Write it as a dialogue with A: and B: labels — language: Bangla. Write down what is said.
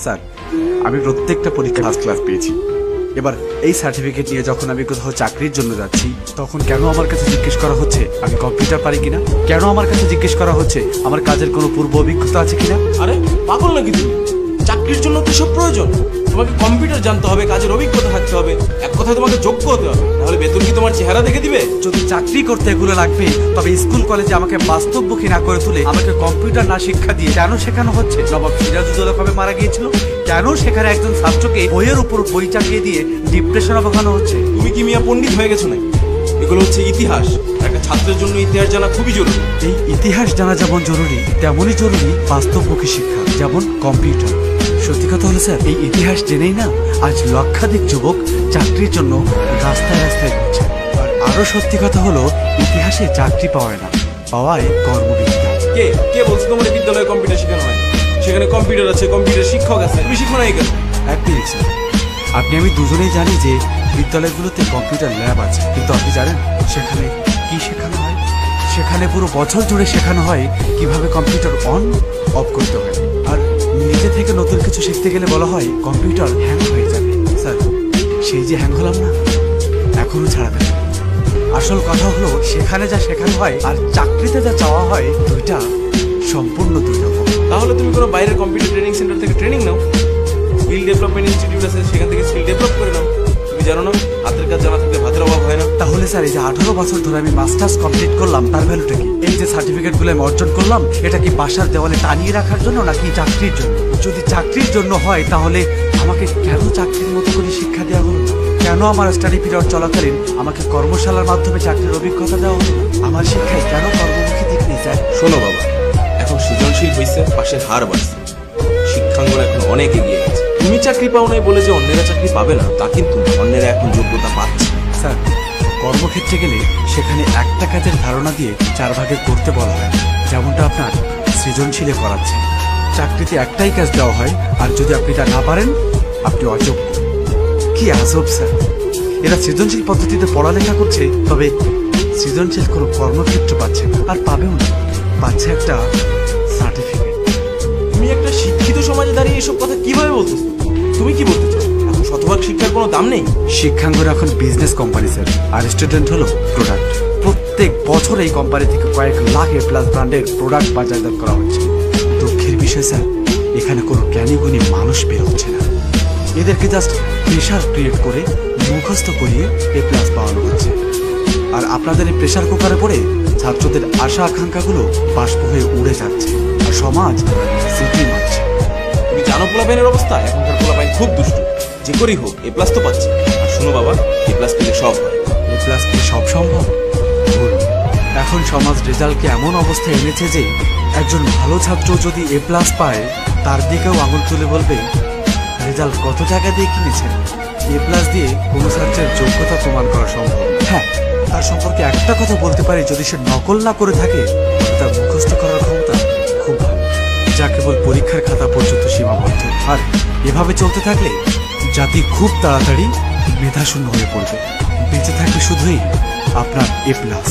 A: স্যার, আমি প্রত্যেকটা পরীক্ষা ফার্স্ট ক্লাস পেয়েছি। এবার এই সার্টিফিকেট নিয়ে যখন আমি কোথাও চাকরির জন্য যাচ্ছি, তখন কেন আমার কাছে জিজ্ঞেস করা হচ্ছে আমি কম্পিউটার পারি কিনা? কেন আমার কাছে জিজ্ঞেস করা হচ্ছে আমার কাজের কোনো পূর্ব অভিজ্ঞতা আছে কিনা?
B: আরে পাগল নাকি তুমি? চাকরির জন্য তো সব প্রয়োজন। তোমাকে কম্পিউটার জানতে হবে, কাজের অভিজ্ঞতা থাকতে হবে, এক কথায় তোমাকে যোগ্য হতে হবে, নাহলে বেতন কি তোমার চেহারা দেখে দিবে?
A: যদি চাকরি করতে এগুলো লাগবে, তবে স্কুল কলেজে আমাকে বাস্তবমুখী না করে তুলে আমাকে কম্পিউটার না শিক্ষা দিয়ে কেন শেখানো হচ্ছে? নবাব সিরাজউদ্দৌলা কবে মারা গিয়েছিল? কেন সেখানে একজন ছাত্রকে বইয়ের উপর বই চাপিয়ে দিয়ে ডিপ্রেশনে বসানো হচ্ছে?
B: তুমি কি মিয়া পণ্ডিত হয়ে গেছো নাকি? এগুলো হচ্ছে ইতিহাস। একটা ছাত্রের জন্য ইতিহাস জানা খুবই জরুরি।
A: এই ইতিহাস জানা যেমন জরুরি, তেমনই জরুরি বাস্তবমুখী শিক্ষা, যেমন কম্পিউটার। সত্যি কথা হলো স্যার, এই ইতিহাস জেনেই না আজ লক্ষাধিক যুবক চাকরির জন্য রাস্তায় রাস্তায় ঘুরছে। আর আরো সত্যি কথা হলো, ইতিহাসে চাকরি পাওয়ায় না, পাওয়ায় কর্মবিদ্যা।
B: কে কে বলছো তোমার বিদ্যালয়ে কম্পিউটার শেখানো হয়? সেখানে কম্পিউটার আছে, কম্পিউটার শিক্ষক আছে, তুমি শিখো না এই কেন?
A: এক মিনিট স্যার, আপনি আমি দুজনেই জানি যে বিদ্যালয়গুলোতে কম্পিউটার ল্যাব আছে, কিন্তু আপনি জানেন সেখানে কি শেখানো হয়? সেখানে পুরো বছর জুড়ে শেখানো হয় কিভাবে কম্পিউটার অন অফ করতে হয়। আর নিজে থেকে নতুন কিছু শিখতে গেলে বলা হয় কম্পিউটার হ্যাং হয়ে যাবে। স্যার, সেই যে হ্যাং হলাম না, এখনো ছাড়া দেবে। আসল কথা হলো, সেখানে যা শেখানো হয় আর চাকরিতে যা চাওয়া হয়, দুইটা সম্পূর্ণ দুই রকম।
B: তাহলে তুমি কোনো বাইরের কম্পিউটার ট্রেনিং সেন্টার থেকে ট্রেনিং নাও। স্কিল ডেভেলপমেন্ট ইনস্টিটিউট আছে, সেখান থেকে স্কিল ডেভেলপ করে নাও। তুমি জানো না, হাতের কাজ জানা থাকলে ভাতের অভাব হয় না।
A: তাহলে স্যার, এই যে 18 বছর ধরে আমি মাস্টার্স কমপ্লিট করলাম, তার ভ্যালুটা কি? এই যে সার্টিফিকেটগুলো আমি অর্জন করলাম, এটা কি বাসার দেওয়ালে টানিয়ে রাখার জন্য নাকি চাকরির জন্য? যদি চাকরির জন্য হয়, তাহলে আমাকে কেন চাকরির মতো করে শিক্ষা দেওয়া হলো না? কেন আমার স্টাডি পিরিয়ড চলাকালীন আমাকে কর্মশালার মাধ্যমে চাকরির অভিজ্ঞতা দেওয়া হলো না? আমার শিক্ষায় কেন কর্মমুখী দিক নেই স্যার?
B: শোনো বাবা, এখন সৃজনশীল হয়েছে, পাশের হার বাড়ছে, শিক্ষাঙ্গন এখন অনেক এগিয়ে গেছে। তুমি চাকরি পাও নাই বলে যে অন্যেরা চাকরি পাবে না তা কিন্তু না। অন্যেরা এখন যোগ্যতা পাচ্ছে।
A: স্যার, কর্মক্ষেত্রে গেলে সেখানে একটা কাজের ধারণা দিয়ে 4 ভাগে করতে বলা হয়, যেমনটা আপনার সৃজনশীলে করাচ্ছে। চাকরিতে একটাই কাজ দেওয়া হয়, আর যদি আপনি তা না পারেন, আপনি অযোগ্য। কি আজব স্যার! এরা সৃজনশীল পদ্ধতিতে পড়ালেখা করছে, তবে সৃজনশীল কোনো কর্মক্ষেত্র পাচ্ছে না, আর পাবেও না। পাচ্ছে একটা সার্টিফিকেট।
B: তুমি একটা শিক্ষিত সমাজে দাঁড়িয়ে এসব কথা কিভাবে বলতেছো? তুমি কি বলতে চাও, এখন শতভাগ শিক্ষার কোনো দাম নেই?
A: শিক্ষাঙ্গন এখন বিজনেস কোম্পানি স্যার, আর স্টুডেন্ট হলো প্রোডাক্ট। প্রত্যেক বছর এই কোম্পানি থেকে কয়েক লাখ এ প্লাস ব্র্যান্ডের প্রোডাক্ট বাজারজাত করা হচ্ছে। দুঃখের বিষয় স্যার, এখানে কোনো জ্ঞানী গুণী মানুষ বের হচ্ছে না। এদেরকে জাস্ট প্রেশার ক্রিয়েট করে মুখস্থ করিয়ে এ প্লাস পাওয়ানো হচ্ছে। আর আপনাদের এই প্রেশার কুকারে পড়ে ছাত্রদের আশা আকাঙ্ক্ষাগুলো বাষ্প হয়ে উড়ে যাচ্ছে, আর সমাজ সিটি মারছে।
B: তুমি জানো পোলাপাইনের অবস্থা? এখনকার পোলাপাইন খুব দুষ্ট। যে করেই হোক এ প্লাস তো পাচ্ছে। আর শোনো বাবা, এ প্লাস পেলে সব হয়।
A: এ প্লাস কি সব সম্ভব? ভুল। এখন সমাজ রেজাল্টকে এমন অবস্থায় এনেছে যে একজন ভালো ছাত্র যদি এ প্লাস পায়, তার দিকেও আঙুল তুলে বলবে রেজাল্ট কত টাকা দিয়ে কিনেছেন। এ প্লাস দিয়ে কোনো ছাত্রের যোগ্যতা প্রমাণ করা সম্ভব। হ্যাঁ, তার সম্পর্কে একটা কথা বলতে পারি, যদি সে নকল না করে থাকে, তার মুখস্থ করার ক্ষমতা খুব ভালো, যা কেবল পরীক্ষার খাতা পর্যন্ত সীমাবদ্ধ। আর এভাবে চলতে থাকলে জাতি খুব তাড়াতাড়ি মেধাশূন্য হয়ে পড়বে। বেঁচে থাকবে শুধুই আপনার এ প্লাস।